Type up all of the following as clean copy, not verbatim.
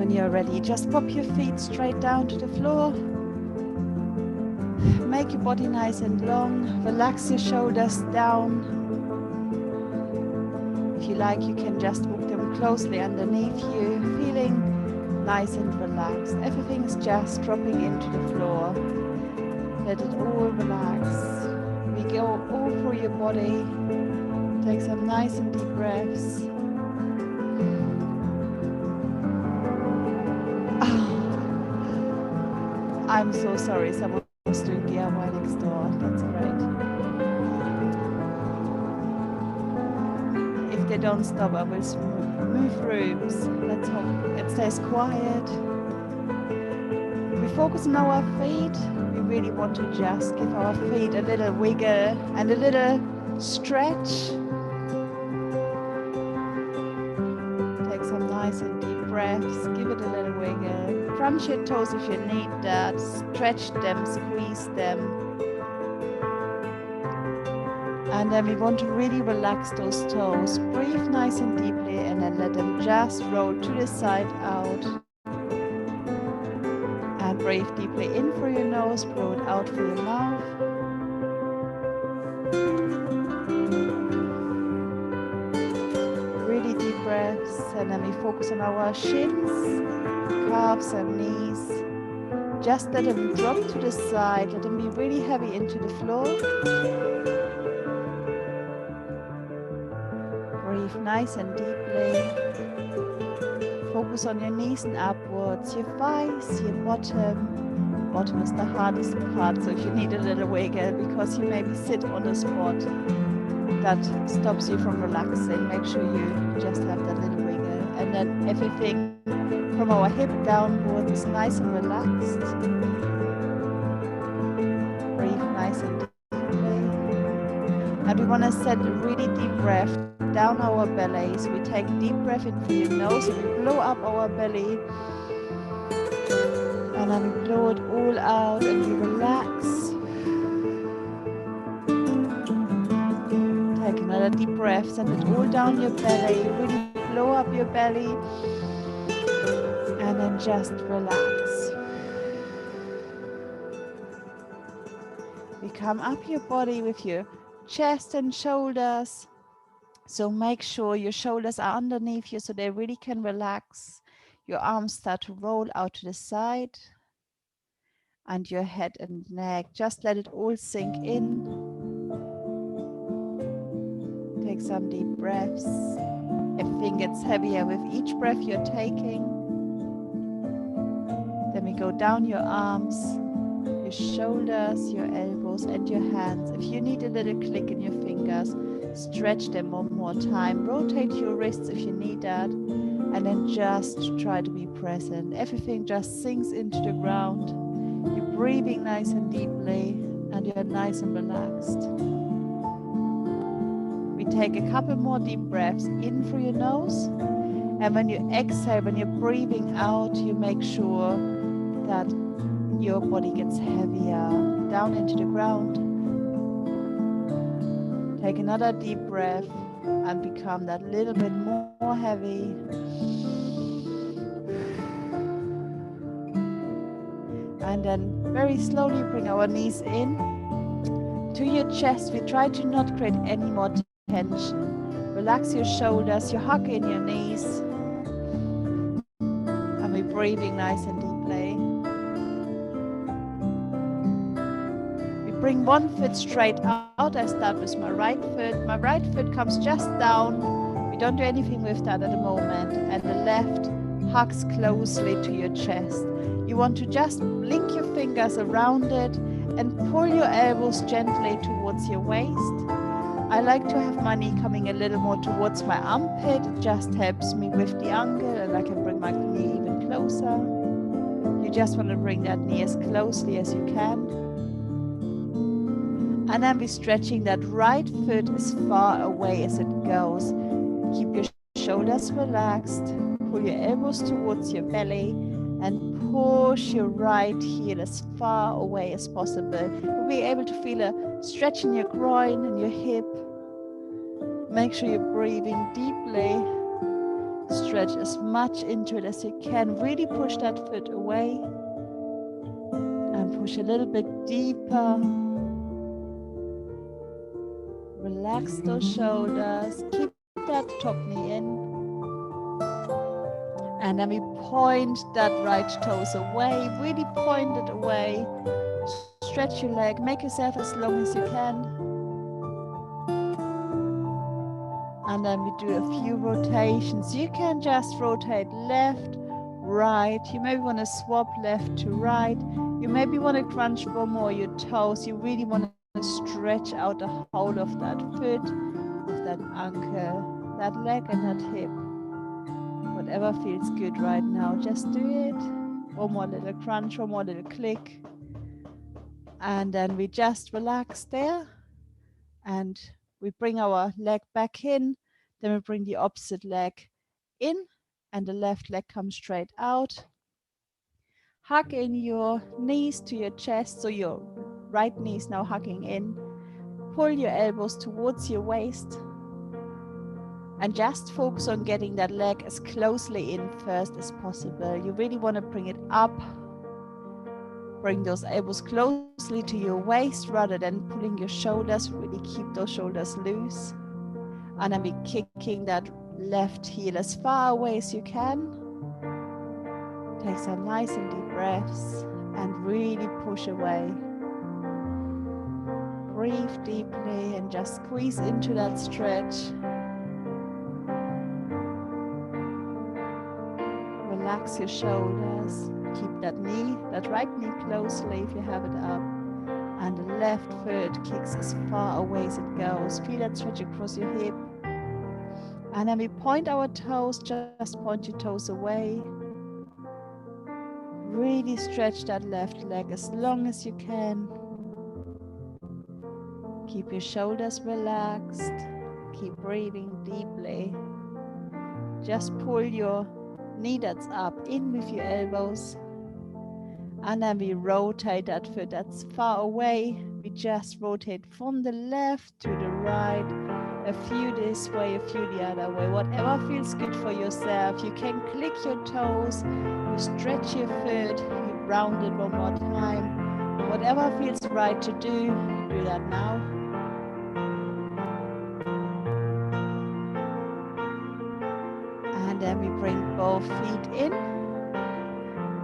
when you're ready, just pop your feet straight down to the floor. Make your body nice and long. Relax your shoulders down. If you like, you can just walk them closely underneath you, feeling nice and relaxed. Everything is just dropping into the floor. Let it all relax. We go all through your body. Take some nice and deep breaths. I'm so sorry, someone was doing DIY next door. That's great. If they don't stop, I will move rooms. Let's hope it stays quiet. We focus on our feet. We really want to just give our feet a little wiggle and a little stretch. Take some nice and deep breaths. Give it a little wiggle. Crunch your toes if you need that. Stretch them, squeeze them. And then we want to really relax those toes. Breathe nice and deeply and then let them just roll to the side out. And breathe deeply in through your nose, blow it out through your mouth. Really deep breaths, and then we focus on our shins, calves and knees. Just let them drop to the side, let them be really heavy into the floor. Breathe nice and deeply. Focus on your knees and upwards, your thighs, your bottom. Bottom is the hardest part, so if you need a little wiggle, because you maybe sit on a spot that stops you from relaxing, make sure you just have that little wiggle. And then everything from our hip downwards is nice and relaxed. Breathe nice and deeply. And we want to send a really deep breath down our belly. So we take a deep breath in through your nose and we blow up our belly. And then we blow it all out and we relax. Take another deep breath, send it all down your belly. Really blow up your belly. And then just relax. We come up your body with your chest and shoulders. So make sure your shoulders are underneath you so they really can relax. Your arms start to roll out to the side. And your head and neck, just let it all sink in. Take some deep breaths. Everything gets heavier with each breath you're taking. Then we go down your arms, your shoulders, your elbows and your hands. If you need a little click in your fingers, stretch them one more time. Rotate your wrists if you need that. And then just try to be present. Everything just sinks into the ground. You're breathing nice and deeply and you're nice and relaxed. We take a couple more deep breaths in through your nose. And when you exhale, when you're breathing out, you make sure that your body gets heavier down into the ground. Take another deep breath and become that little bit more heavy. And then very slowly bring our knees in to your chest. We try to not create any more tension. Relax your shoulders, your hug in your knees. And we're breathing nice and deeply. We bring one foot straight out. I start with my right foot. My right foot comes just down. We don't do anything with that at the moment. And the left hugs closely to your chest. You want to just link your fingers around it and pull your elbows gently towards your waist. I like to have my knee coming a little more towards my armpit. It just helps me with the angle and I can bring my knee even closer. You just want to bring that knee as closely as you can. And then we're stretching that right foot as far away as it goes. Keep your shoulders relaxed. Pull your elbows towards your belly. And push your right heel as far away as possible. You'll be able to feel a stretch in your groin and your hip. Make sure you're breathing deeply Stretch as much into it as you can. Really push that foot away and push a little bit deeper. Relax those shoulders. Keep that top knee in. And then we point that right toes away. Really point it away. Stretch your leg. Make yourself as long as you can. And then we do a few rotations. You can just rotate left, right. You maybe want to swap left to right. You maybe want to crunch one more your toes. You really want to stretch out the whole of that foot, of that ankle, that leg and that hip. Whatever feels good right now, just do it. One more little crunch, one more little click. And then we just relax there. And we bring our leg back in. Then we bring the opposite leg in. And the left leg comes straight out. Hug in your knees to your chest. So your right knee is now hugging in. Pull your elbows towards your waist. And just focus on getting that leg as closely in first as possible. You really want to bring it up. Bring those elbows closely to your waist rather than pulling your shoulders. Really keep those shoulders loose. And then we're kicking that left heel as far away as you can. Take some nice and deep breaths and really push away. Breathe deeply and just squeeze into that stretch. Relax your shoulders. Keep that knee, that right knee closely if you have it up. And the left foot kicks as far away as it goes. Feel that stretch across your hip. And then we point our toes, just point your toes away. Really stretch that left leg as long as you can. Keep your shoulders relaxed. Keep breathing deeply. Just pull your knee that's up in with your elbows. And then we rotate that foot that's far away. We just rotate from the left to the right. A few this way, a few the other way. Whatever feels good for yourself. You can click your toes. You stretch your foot. You round it one more time. Whatever feels right to do, do that now. And then we bring both feet in.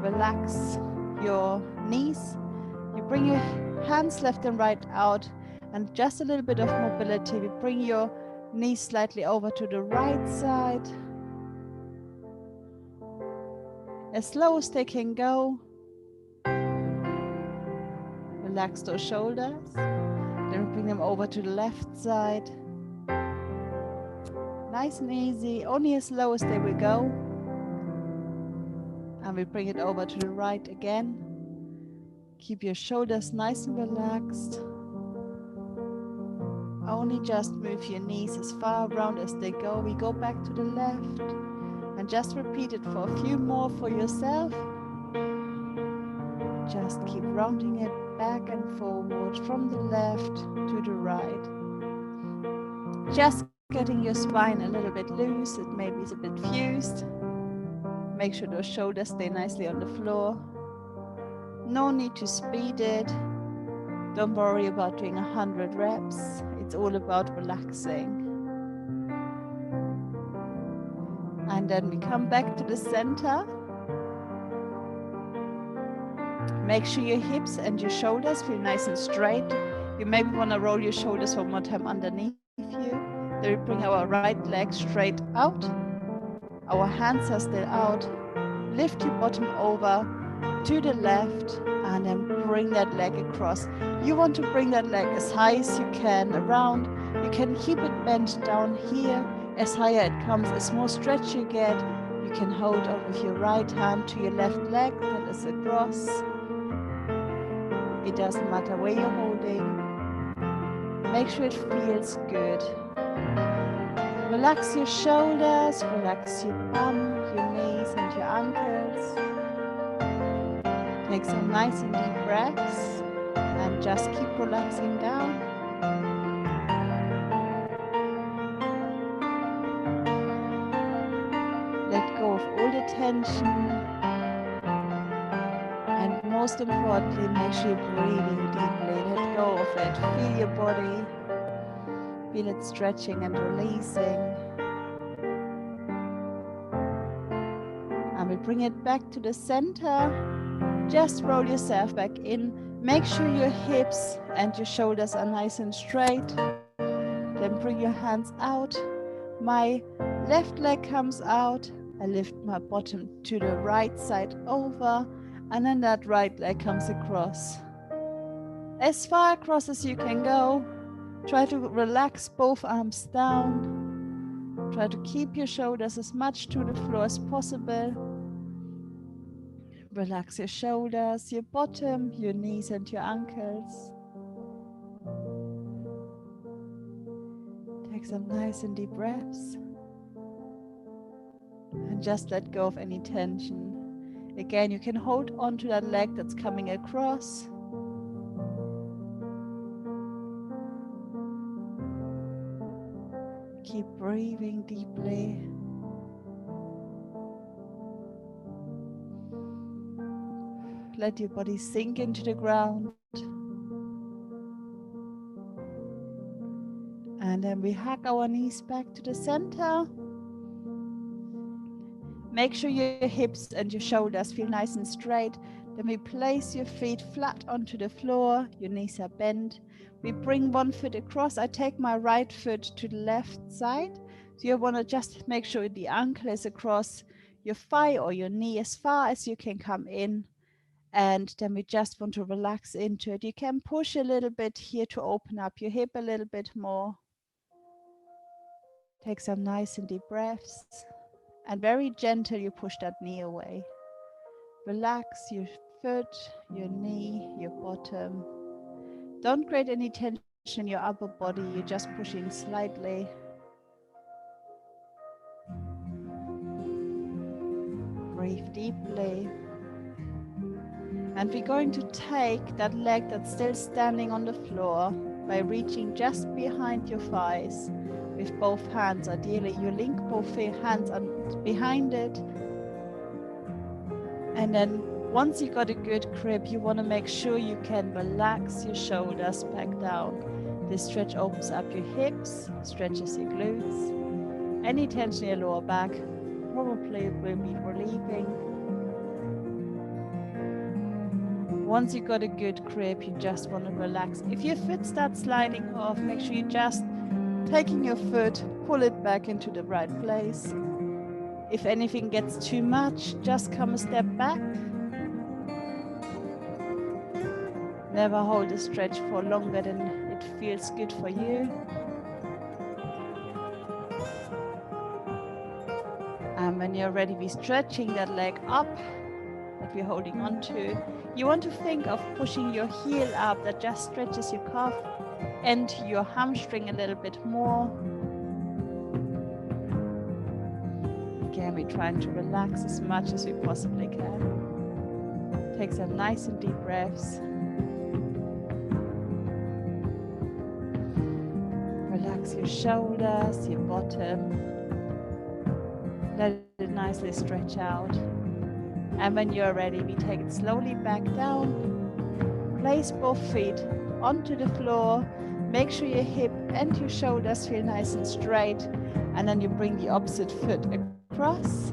Relax your knees. You bring your hands left and right out and just a little bit of mobility. We bring your knees slightly over to the right side. As slow as they can go. Relax those shoulders. Then we bring them over to the left side. Nice and easy, only as slow as they will go. And we bring it over to the right again. Keep your shoulders nice and relaxed. Only just move your knees as far around as they go. We go back to the left. And just repeat it for a few more for yourself. Just keep rounding it back and forward from the left to the right. Just getting your spine a little bit loose. It maybe is a bit fused. Make sure those shoulders stay nicely on the floor. No need to speed it. Don't worry about doing 100 reps. It's all about relaxing. And then we come back to the center. Make sure your hips and your shoulders feel nice and straight. You maybe want to roll your shoulders one more time underneath you. Then we bring our right leg straight out. Our hands are still out. Lift your bottom over to the left and then bring that leg across. You want to bring that leg as high as you can around. You can keep it bent down here. As higher it comes, as more stretch you get, you can hold on with your right hand to your left leg that is across. It doesn't matter where you're holding. Make sure it feels good. Relax your shoulders, relax your bum, your knees and your ankles. Take some nice and deep breaths and just keep relaxing down. tension. And most importantly, make sure you're breathing deeply. Let go of it. Feel your body. Feel it stretching and releasing. And we bring it back to the center. Just roll yourself back in. Make sure your hips and your shoulders are nice and straight. Then bring your hands out. My left leg comes out. I lift my bottom to the right side over. And then that right leg comes across. As far across as you can go. Try to relax both arms down. Try to keep your shoulders as much to the floor as possible. Relax your shoulders, your bottom, your knees and your ankles. Take some nice and deep breaths. And just let go of any tension. Again, you can hold on to that leg that's coming across. Keep breathing deeply. Let your body sink into the ground. And then we hug our knees back to the center. Make sure your hips and your shoulders feel nice and straight. Then we place your feet flat onto the floor. Your knees are bent. We bring one foot across. I take my right foot to the left side. So you want to just make sure the ankle is across your thigh or your knee as far as you can come in. And then we just want to relax into it. You can push a little bit here to open up your hip a little bit more. Take some nice and deep breaths. And very gentle, you push that knee away. Relax your foot, your knee, your bottom. Don't create any tension in your upper body. You're just pushing slightly. Breathe deeply. And we're going to take that leg that's still standing on the floor by reaching just behind your thighs with both hands. Ideally, you link both hands behind it. And then once you got a good grip, you want to make sure you can relax your shoulders back down. This stretch opens up your hips, stretches your glutes. Any tension in your lower back probably will be relieving. Once you got a good grip, you just want to relax. If your foot starts sliding off, make sure you just taking your foot, pull it back into the right place. If anything gets too much, just come a step back. Never hold a stretch for longer than it feels good for you. And when you're ready, we're stretching that leg up that we're holding on to. You want to think of pushing your heel up. That just stretches your calf and your hamstring a little bit more. Again, we're trying to relax as much as we possibly can. Take some nice and deep breaths. Relax your shoulders, your bottom. Let it nicely stretch out. And when you're ready, we take it slowly back down. Place both feet onto the floor. Make sure your hip and your shoulders feel nice and straight. And then you bring the opposite foot across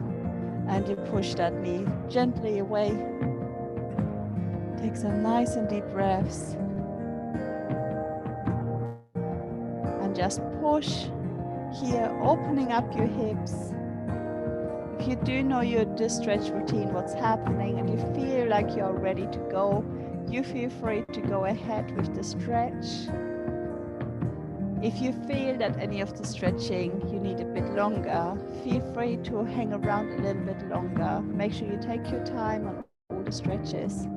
and you push that knee gently away. Take some nice and deep breaths. And just push here, opening up your hips. If you do know your stretch routine, what's happening, and you feel like you're ready to go, you feel free to go ahead with the stretch. If you feel that any of the stretching you need a bit longer, feel free to hang around a little bit longer. Make sure you take your time on all the stretches.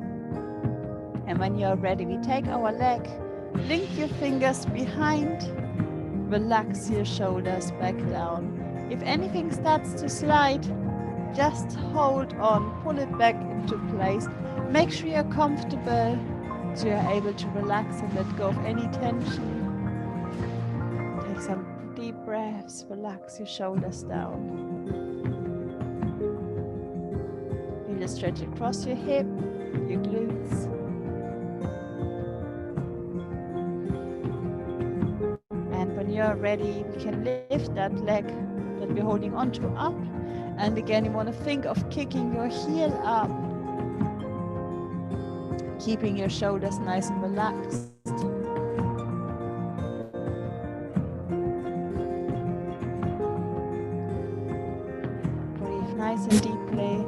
And when you're ready, we take our leg, link your fingers behind, relax your shoulders back down. If anything starts to slide, just hold on, pull it back into place. Make sure you're comfortable so you're able to relax and let go of any tension. Take some deep breaths, relax your shoulders down. a stretch across your hip, your glutes. And when you're ready, we can lift that leg that we're holding onto up. And again, you want to think of kicking your heel up, keeping your shoulders nice and relaxed. Breathe nice and deeply.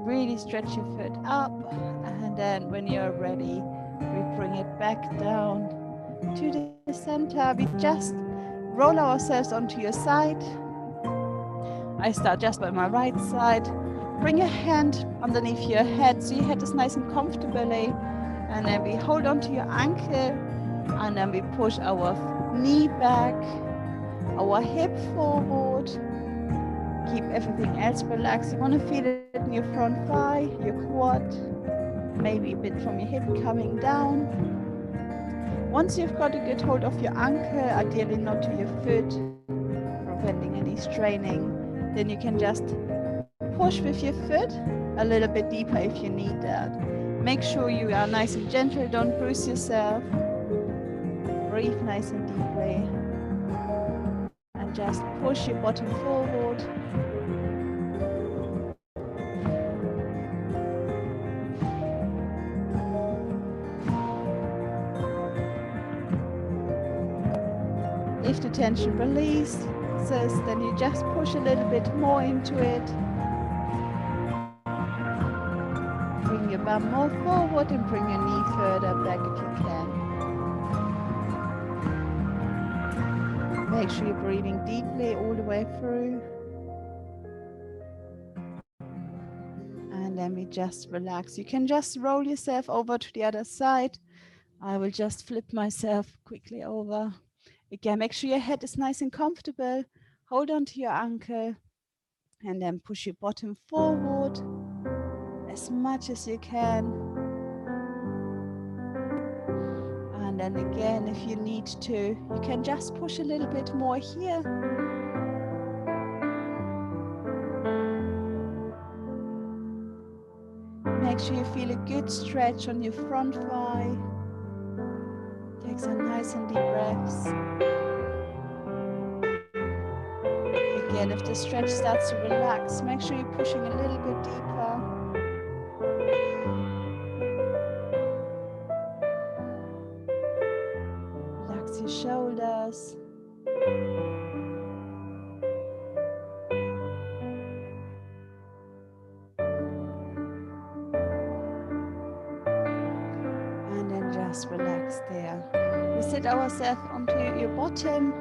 Really stretch your foot up, and then when you're ready, we bring it back down to the center. We just roll ourselves onto your side. I start just by my right side. Bring your hand underneath your head so your head is nice and comfortably. And then we hold onto your ankle, and then we push our knee back, our hip forward. Keep everything else relaxed. You want to feel it in your front thigh, your quad, maybe a bit from your hip coming down. Once you've got a good hold of your ankle, ideally not to your foot, preventing any straining, then you can just push with your foot a little bit deeper if you need that. Make sure you are nice and gentle, don't bruise yourself. Breathe nice and deeply. And just push your bottom forward. If the tension releases, then you just push a little bit more into it. Bring your bum more forward and bring your knee further back if you can. Make sure you're breathing deeply all the way through. And then we just relax. You can just roll yourself over to the other side. I will just flip myself quickly over. Again, make sure your head is nice and comfortable. Hold on to your ankle and then push your bottom forward as much as you can. And then again, if you need to, you can just push a little bit more here. Make sure you feel a good stretch on your front thigh. Take some nice and deep breaths. Again, if the stretch starts to relax, make sure you're pushing a little bit deeper. Relax your shoulders. And then just relax there. We sit ourselves onto your bottom.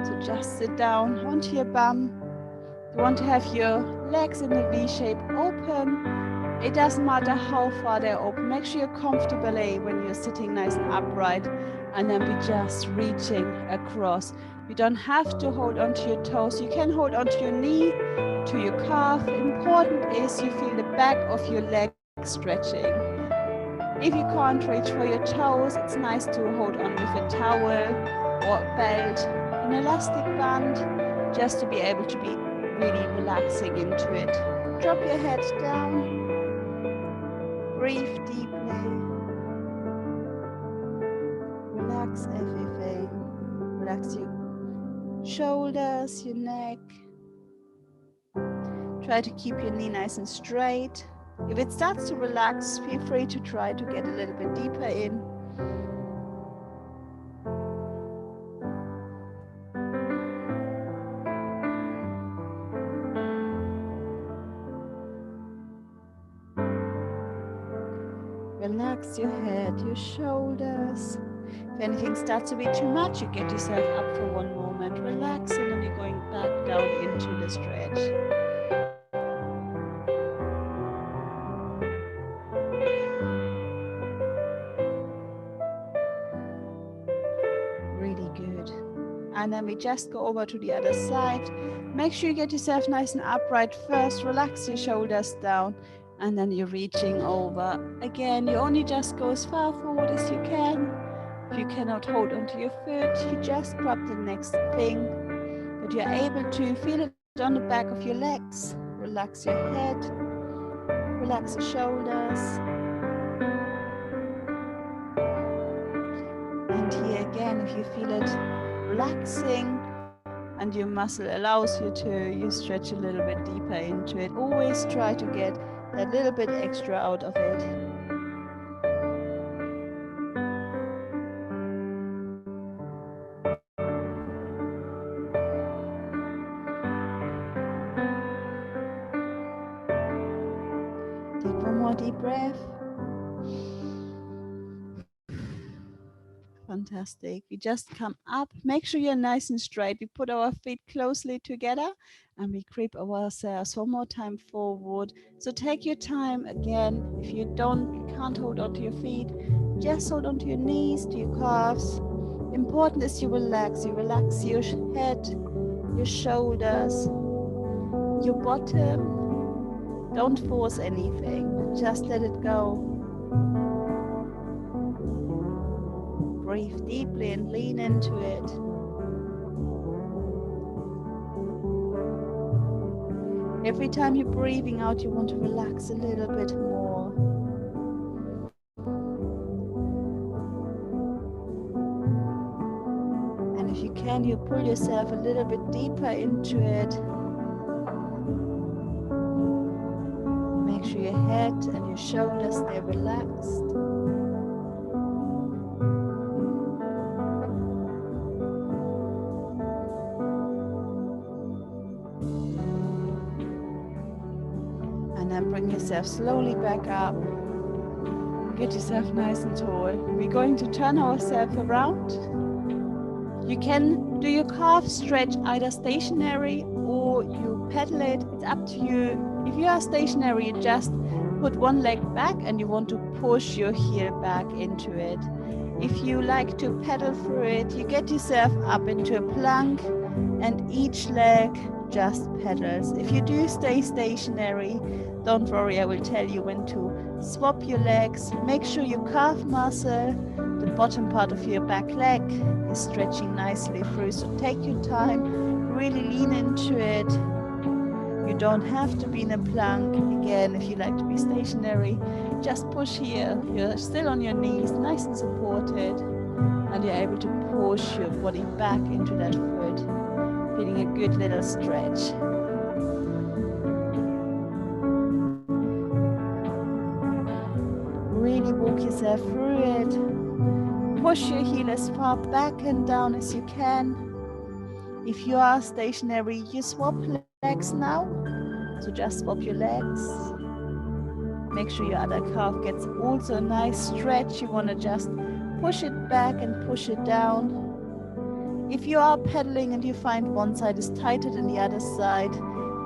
So just sit down onto your bum. You want to have your legs in a V shape open. It doesn't matter how far they're open. Make sure you're comfortably when you're sitting nice and upright. And then we're just reaching across. You don't have to hold onto your toes. You can hold onto your knee, to your calf. Important is you feel the back of your leg stretching. If you can't reach for your toes, it's nice to hold on with a towel or a belt, an elastic band, just to be able to be really relaxing into it. Drop your head down. Breathe deeply. Relax everything. Relax your shoulders, your neck. Try to keep your knee nice and straight. If it starts to relax, feel free to try to get a little bit deeper in. Relax your head, your shoulders. If anything starts to be too much, you get yourself up for one moment. Relax, and then you're going back down into the stretch. Really good. And then we just go over to the other side. Make sure you get yourself nice and upright first. Relax your shoulders down. And then you're reaching over. Again, you only just go as far forward as you can. If you cannot hold onto your foot, you just grab the next thing that you're able to. Feel it on the back of your legs. Relax your head, relax your shoulders. And here again, if you feel it relaxing and your muscle allows you to, you stretch a little bit deeper into it. Always try to get that little bit extra out of it. Take one more deep breath. Fantastic. We just come up. Make sure you're nice and straight. We put our feet closely together and we creep ourselves one more time forward. So take your time again. If you can't hold onto your feet, just hold onto your knees, to your calves. Important is you relax. You relax your head, your shoulders, your bottom. Don't force anything. Just let it go. Breathe deeply and lean into it. Every time you're breathing out, you want to relax a little bit more. And if you can, you pull yourself a little bit deeper into it. Make sure your head and your shoulders stay relaxed. And then bring yourself slowly back up. Get yourself nice and tall. We're going to turn ourselves around. You can do your calf stretch either stationary or you pedal it. It's up to you. If you are stationary, you just put one leg back and you want to push your heel back into it. If you like to pedal through it, you get yourself up into a plank and each leg just pedals. If you do stay stationary, don't worry, I will tell you when to swap your legs. Make sure your calf muscle, the bottom part of your back leg, is stretching nicely through. So take your time, really lean into it. You don't have to be in a plank. Again, if you like to be stationary, just push here. You're still on your knees, nice and supported, and you're able to push your body back into that foot, feeling a good little stretch. Really walk yourself through it. Push your heel as far back and down as you can. If you are stationary, you swap legs now. So just swap your legs. Make sure your other calf gets also a nice stretch. You want to just push it back and push it down. If you are pedaling and you find one side is tighter than the other side,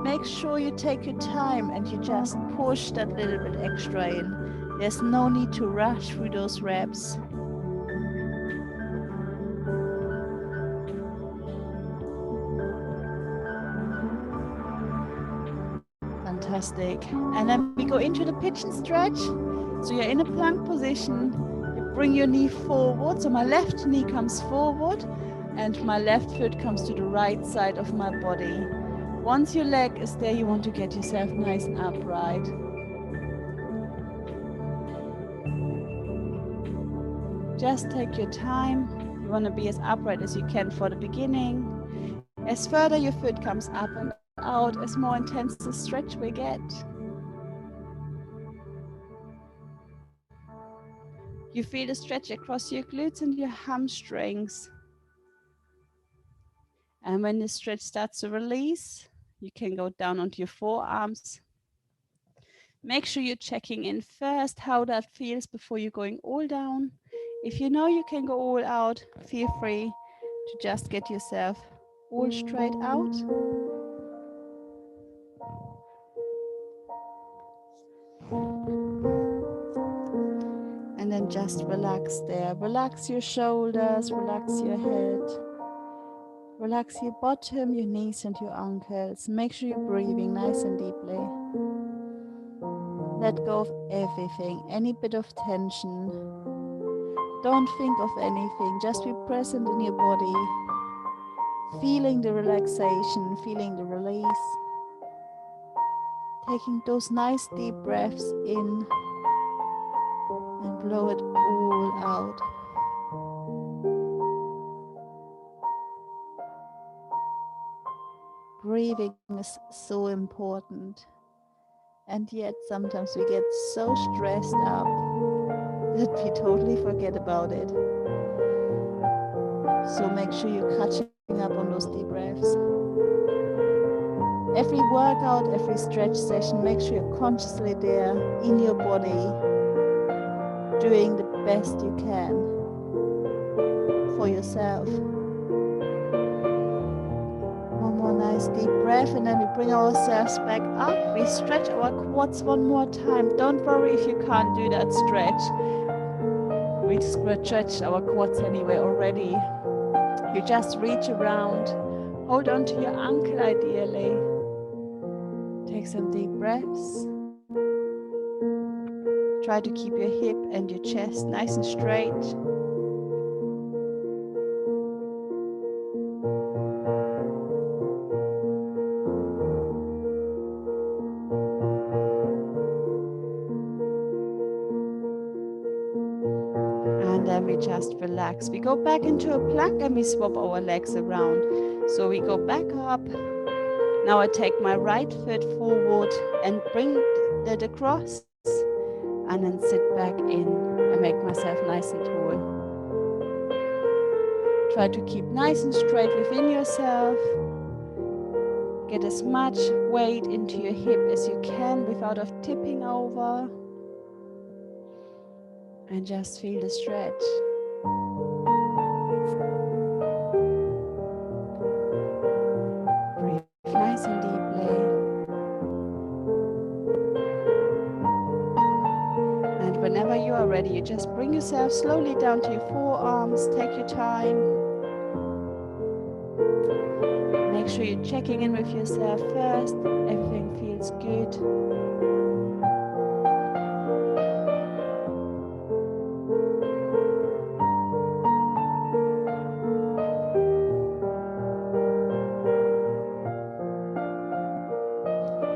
make sure you take your time and you just push that little bit extra in. There's no need to rush through those reps. Fantastic. And then we go into the pigeon stretch. So you're in a plank position. You bring your knee forward. So my left knee comes forward and my left foot comes to the right side of my body. Once your leg is there, you want to get yourself nice and upright. Just take your time. You want to be as upright as you can for the beginning. As further your foot comes up and out, as more intense the stretch we get. You feel the stretch across your glutes and your hamstrings. And when the stretch starts to release, you can go down onto your forearms. Make sure you're checking in first how that feels before you're going all down. If you know you can go all out, feel free to just get yourself all straight out. And then just relax there. Relax your shoulders, relax your head. Relax your bottom, your knees and your ankles. Make sure you're breathing nice and deeply. Let go of everything, any bit of tension. Don't think of anything, just be present in your body, feeling the relaxation, feeling the release, taking those nice deep breaths in and blow it all out. Breathing is so important, and yet sometimes we get so stressed up that we totally forget about it. So make sure you're catching up on those deep breaths. Every workout, every stretch session, make sure you're consciously there in your body, doing the best you can for yourself. One more nice deep breath, and then we bring ourselves back up. We stretch our quads one more time. Don't worry if you can't do that stretch. We stretched our quads anyway already. You just reach around, hold on to your ankle ideally. Take some deep breaths. Try to keep your hip and your chest nice and straight. And then we just relax. We go back into a plank and we swap our legs around. So we go back up. Now I take my right foot forward and bring it across, and then sit back in and make myself nice and tall. Try to keep nice and straight within yourself. Get as much weight into your hip as you can without tipping over. And just feel the stretch. Breathe nice and deeply. And whenever you are ready, you just bring yourself slowly down to your forearms. Take your time. Make sure you're checking in with yourself first. Everything feels good.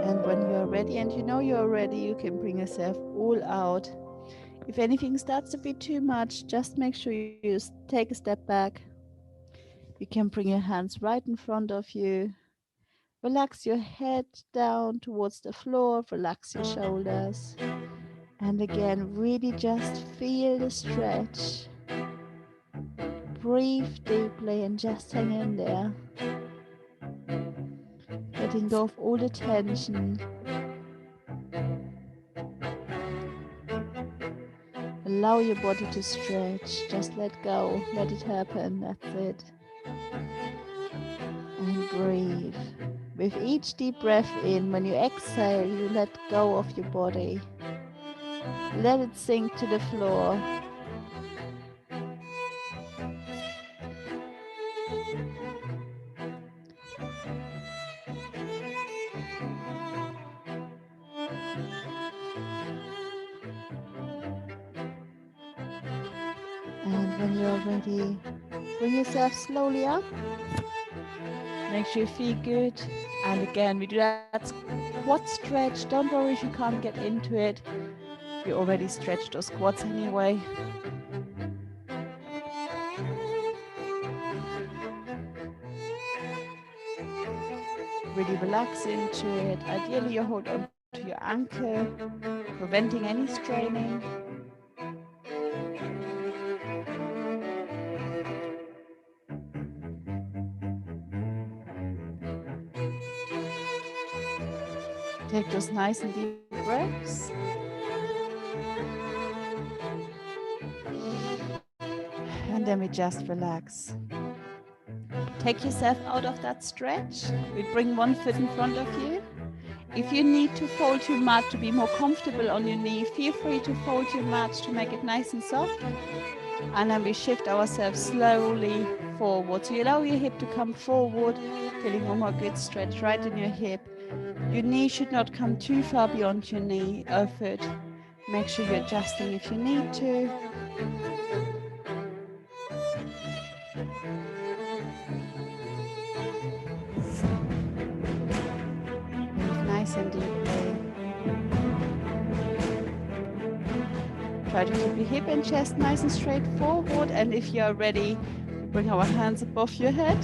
And when you're ready, and you know you're ready, you can bring yourself all out. If anything starts to be too much, just make sure you take a step back. You can bring your hands right in front of you. Relax your head down towards the floor, relax your shoulders. And again, really just feel the stretch. Breathe deeply and just hang in there. Letting go of all the tension. Allow your body to stretch. Just let go. Let it happen. That's it. And breathe. With each deep breath in, when you exhale, you let go of your body. Let it sink to the floor. And when you're ready, bring yourself slowly up. Make sure you feel good. And again, we do that quad stretch. Don't worry if you can't get into it. We already stretched those quads anyway. Really relax into it. Ideally, you hold on to your ankle, preventing any straining. Take those nice and deep breaths. And then we just relax. Take yourself out of that stretch. We bring one foot in front of you. If you need to fold your mat to be more comfortable on your knee, feel free to fold your mat to make it nice and soft. And then we shift ourselves slowly forward. So you allow your hip to come forward, feeling one more good stretch right in your hip. Your knee should not come too far beyond your knee or foot. Make sure you're adjusting if you need to. nice and deeply. Try to keep your hip and chest nice and straight forward. And if you're ready, bring our hands above your head.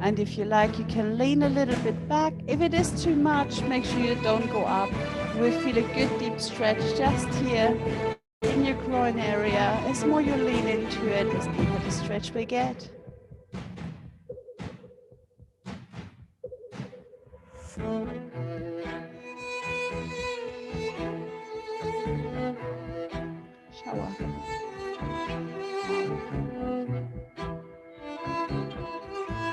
And if you like, you can lean a little bit back. If it is too much, make sure you don't go up. You will feel a good deep stretch just here in your groin area. As more you lean into it, as deeper the stretch will get. Shower.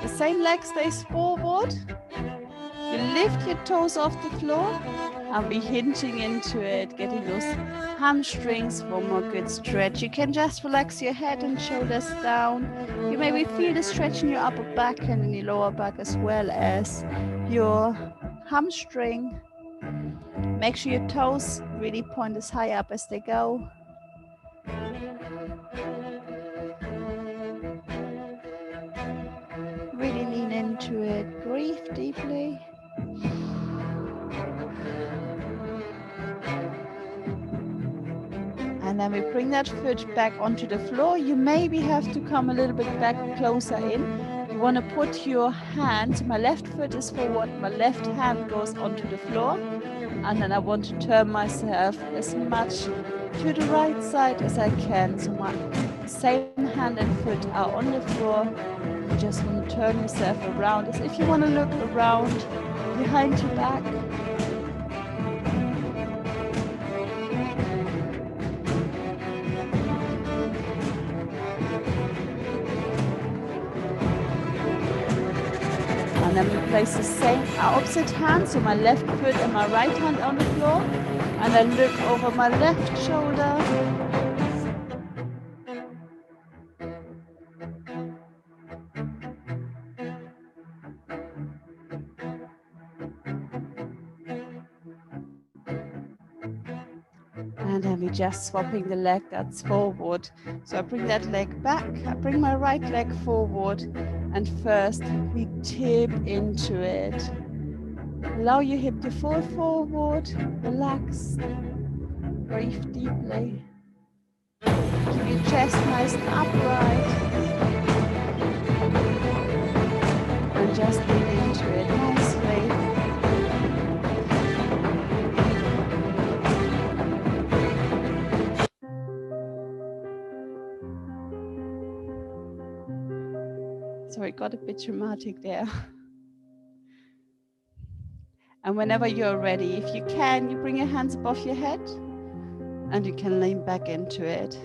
The same leg stays forward. You lift your toes off the floor and be hinging into it, getting those hamstrings for more good stretch. You can just relax your head and shoulders down. You maybe feel the stretch in your upper back and in your lower back as well as your hamstring. Make sure your toes really point as high up as they go. Really lean into it. Breathe deeply. And then we bring that foot back onto the floor. You maybe have to come a little bit back closer in. You want to put your hand, my left foot is forward, my left hand goes onto the floor. And then I want to turn myself as much to the right side as I can. So my same hand and foot are on the floor. You just want to turn yourself around as if you want to look around behind your back. And then we place the same opposite hand, so my left foot and my right hand on the floor. And then look over my left shoulder. And then we're just swapping the leg that's forward. So I bring that leg back, I bring my right leg forward, and first we tip into it. Allow your hip to fall forward, relax, breathe deeply. Keep your chest nice and upright. And just lean into it nicely. Sorry, it got a bit dramatic there. And whenever you're ready, if you can, you bring your hands above your head and you can lean back into it.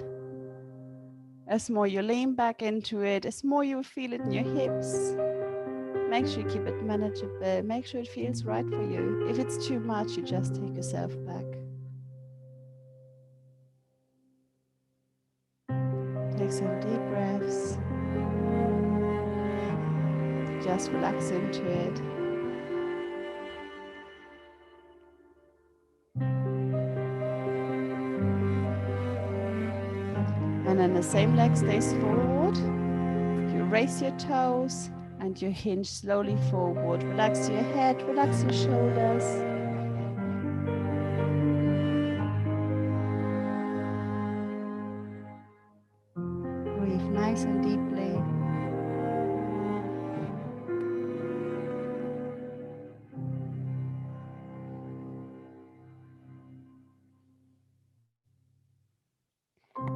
As more you lean back into it, as more you feel it in your hips. Make sure you keep it manageable. Make sure it feels right for you. If it's too much, you just take yourself back. Take some deep breaths. Just relax into it. And then the same leg stays forward. You raise your toes and you hinge slowly forward. Relax your head, relax your shoulders. Breathe nice and deeply.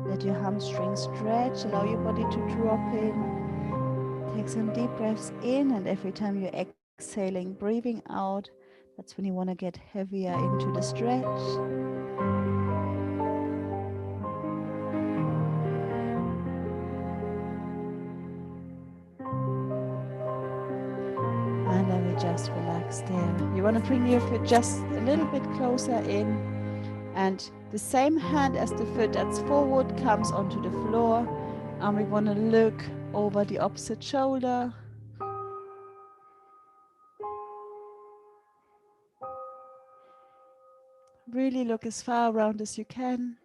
Let your hamstrings stretch, allow your body to drop in. Take some deep breaths in, and every time you're exhaling, breathing out, that's when you want to get heavier into the stretch. And then we just relax there. You want to bring your foot just a little bit closer in, and the same hand as the foot that's forward comes onto the floor, and we want to look over the opposite shoulder. Really look as far around as you can.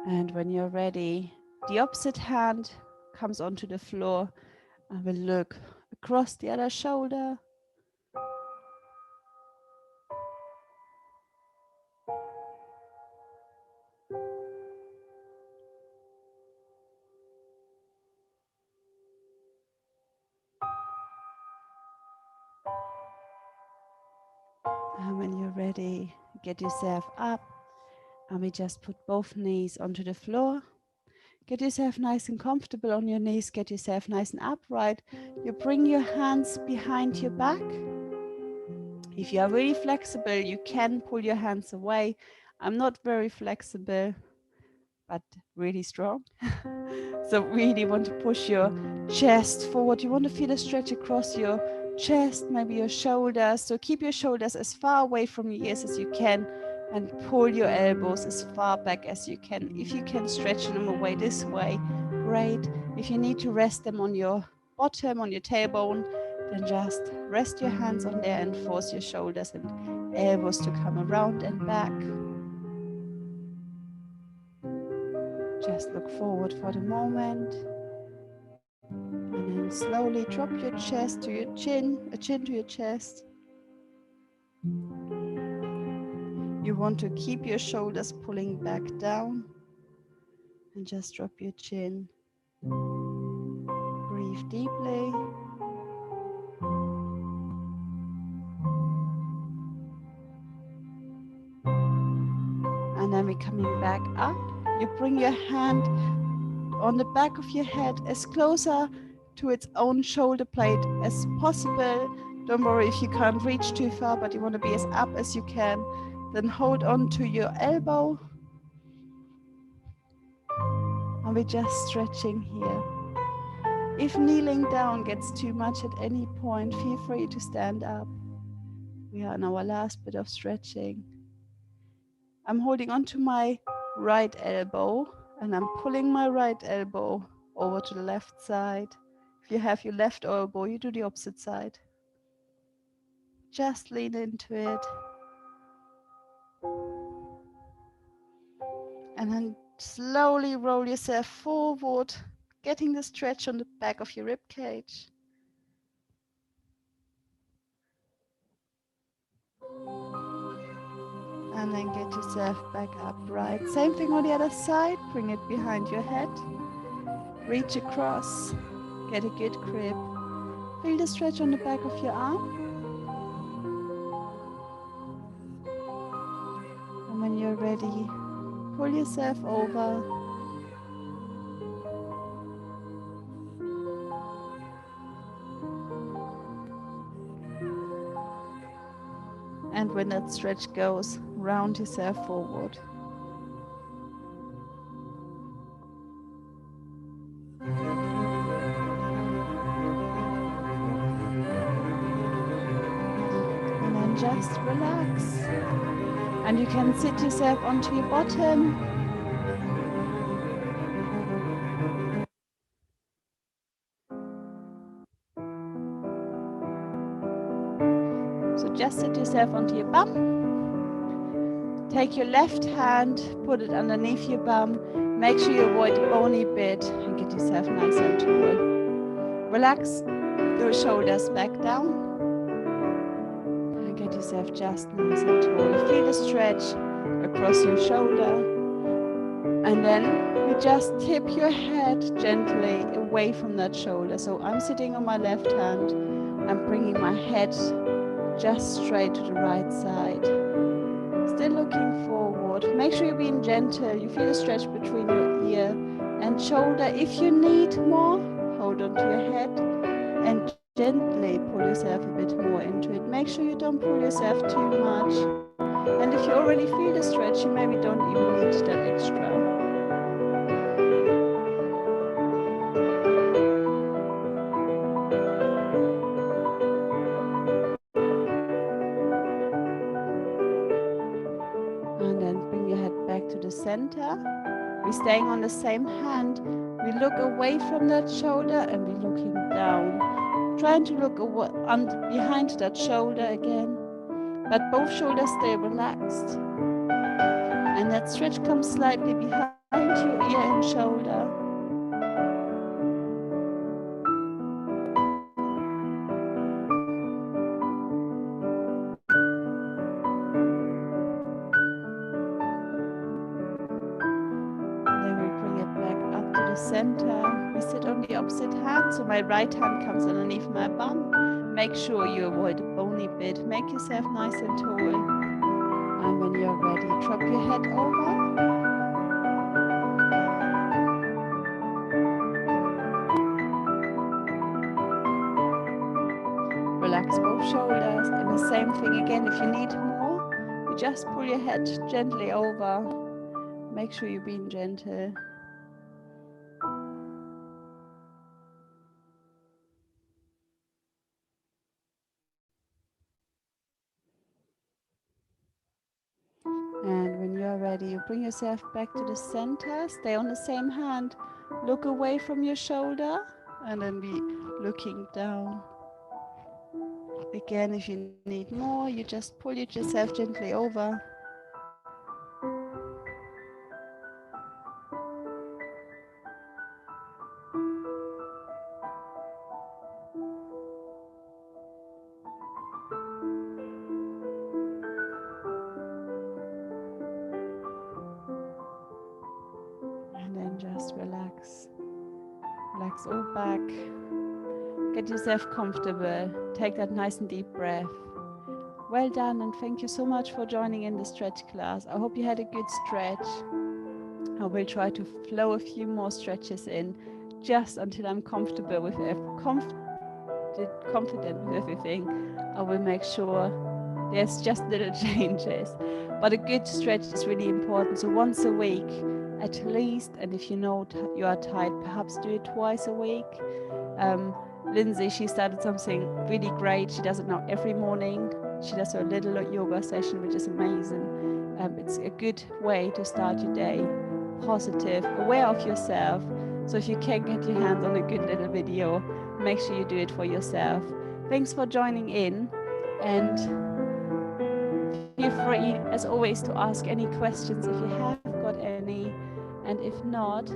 And when you're ready, the opposite hand comes onto the floor, I will look across the other shoulder. And when you're ready, get yourself up. And we just put both knees onto the floor. Get yourself nice and comfortable on your knees. Get yourself nice and upright. You bring your hands behind your back. If you are really flexible, you can pull your hands away. I'm not very flexible, but really strong. So really want to push your chest forward. You want to feel a stretch across your chest, maybe your shoulders. So keep your shoulders as far away from your ears as you can and pull your elbows as far back as you can. If you can stretch them away this way, great. If you need to rest them on your bottom, on your tailbone, then just rest your hands on there and force your shoulders and elbows to come around and back. Just look forward for the moment. And then slowly drop your chest to your chin, a chin to your chest. You want to keep your shoulders pulling back down and just drop your chin. Breathe deeply. And then we're coming back up. You bring your hand on the back of your head as closer to its own shoulder blade as possible. Don't worry if you can't reach too far, but you want to be as up as you can. Then hold on to your elbow. And we're just stretching here. If kneeling down gets too much at any point, feel free to stand up. We are in our last bit of stretching. I'm holding onto my right elbow and I'm pulling my right elbow over to the left side. If you have your left elbow, you do the opposite side. Just lean into it. And then slowly roll yourself forward, getting the stretch on the back of your rib cage. And then get yourself back upright. Same thing on the other side. Bring it behind your head. Reach across. Get a good grip. Feel the stretch on the back of your arm. And when you're ready, pull yourself over. And when that stretch goes, round yourself forward. And then just relax. And you can sit yourself onto your bottom. So just sit yourself onto your bum. Take your left hand, put it underneath your bum. Make sure you avoid the bony bit and get yourself nice and tall. Relax those shoulders back down. And get yourself just nice and tall. Feel the stretch across your shoulder. And then you just tip your head gently away from that shoulder. So I'm sitting on my left hand. I'm bringing my head just straight to the right side. Still looking forward. Make sure you're being gentle. You feel a stretch between your ear and shoulder. If you need more, hold on to your head and gently pull yourself a bit more into it. Make sure you don't pull yourself too much. And if you already feel the stretch, you maybe don't even need that extra. And then bring your head back to the center. We're staying on the same hand. We look away from that shoulder and we're looking down. Trying to look behind that shoulder again. But both shoulders stay relaxed. And that stretch comes slightly behind your ear and shoulder. center. We sit on the opposite hand, so my right hand comes underneath my bum. Make sure you avoid a bony bit. Make yourself nice and tall. And when you're ready, drop your head over. Relax both shoulders, and the same thing again. If you need more, you just pull your head gently over. Make sure you're being gentle. And when you're ready, you bring yourself back to the center. Stay on the same hand. Look away from your shoulder, and then be looking down. Again, if you need more, you just pull yourself gently over. And then just relax. Relax all back. Get yourself comfortable. Take that nice and deep breath. Well done, and thank you so much for joining in the stretch class. I hope you had a good stretch. I will try to flow a few more stretches in just until I'm comfortable with confident with everything. I will make sure there's just little changes. But a good stretch is really important. So once a week at least, and if you know you are tired, perhaps do it twice a week. Lindsay, she started something really great. She does it now every morning. She does her little yoga session, which is amazing. It's a good way to start your day. Positive, aware of yourself. So if you can get your hands on a good little video, make sure you do it for yourself. Thanks for joining in, and feel free, as always, to ask any questions if you have got any. And if not,